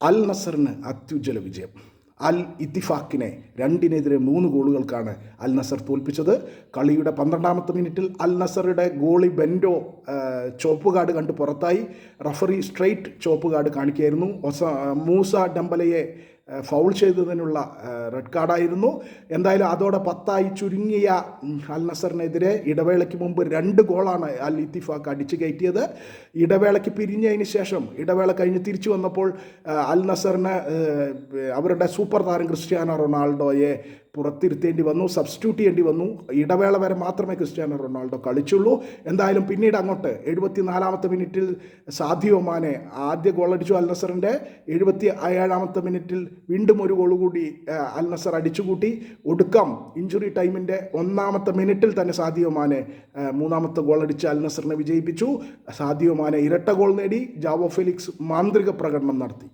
അൽ നസറിന് അത്യുജ്വല വിജയം. അൽ ഇത്തിഫാക്കിനെ 2-3 ഗോളുകൾക്കാണ് അൽ നസർ തോൽപ്പിച്ചത്. കളിയുടെ 12ാമത്തെ മിനിറ്റിൽ അൽ നസറുടെ ഗോളി ബെൻഡോ ചുവപ്പ് കാർഡ് കണ്ട് പുറത്തായി. റഫറി സ്ട്രെയിറ്റ് ചുവപ്പ് കാർഡ് കാണിക്കുകയായിരുന്നു. മൂസ ഡംബലയെ ഫൗൾ ചെയ്തതിനുള്ള റെഡ് കാർഡായിരുന്നു. എന്തായാലും അതോടെ 10 ചുരുങ്ങിയ അൽ നസറിനെതിരെ ഇടവേളയ്ക്ക് മുമ്പ് 2 ഗോളാണ് അൽ ഇത്തിഫാക്ക് അടിച്ചു കയറ്റിയത്. ഇടവേളയ്ക്ക് പിരിഞ്ഞതിന് ശേഷം ഇടവേള കഴിഞ്ഞ് തിരിച്ചു വന്നപ്പോൾ അൽ നസറിന് അവരുടെ സൂപ്പർ താരം ക്രിസ്ത്യാനോ റൊണാൾഡോയെ പുറത്തിരുത്തേണ്ടി വന്നു, സബ്സ്റ്റിറ്റ്യൂട്ട് ചെയ്യേണ്ടി വന്നു. ഇടവേള വരെ മാത്രമേ ക്രിസ്ത്യാനോ റൊണാൾഡോ കളിച്ചുള്ളൂ. എന്തായാലും പിന്നീട് അങ്ങോട്ട് 74ാമത്തെ മിനിറ്റിൽ സാദിയോ മാനെ ആദ്യ ഗോളടിച്ചു അൽ നസറിൻ്റെ. 77ാമത്തെ മിനിറ്റിൽ വീണ്ടും ഒരു ഗോൾ കൂടി അൽ നസർ അടിച്ചുകൂട്ടി. ഒടുക്കം ഇഞ്ചുറി ടൈമിൻ്റെ 1ാമത്തെ മിനിറ്റിൽ തന്നെ സാദിയോ മാനെ 3ാമത്തെ ഗോളടിച്ച് അൽ നസറിനെ വിജയിപ്പിച്ചു. സാദിയോ മാനെ ഇരട്ട ഗോൾ നേടി. ജാവോ ഫെലിക്സ് മാന്ത്രിക പ്രകടനം നടത്തി.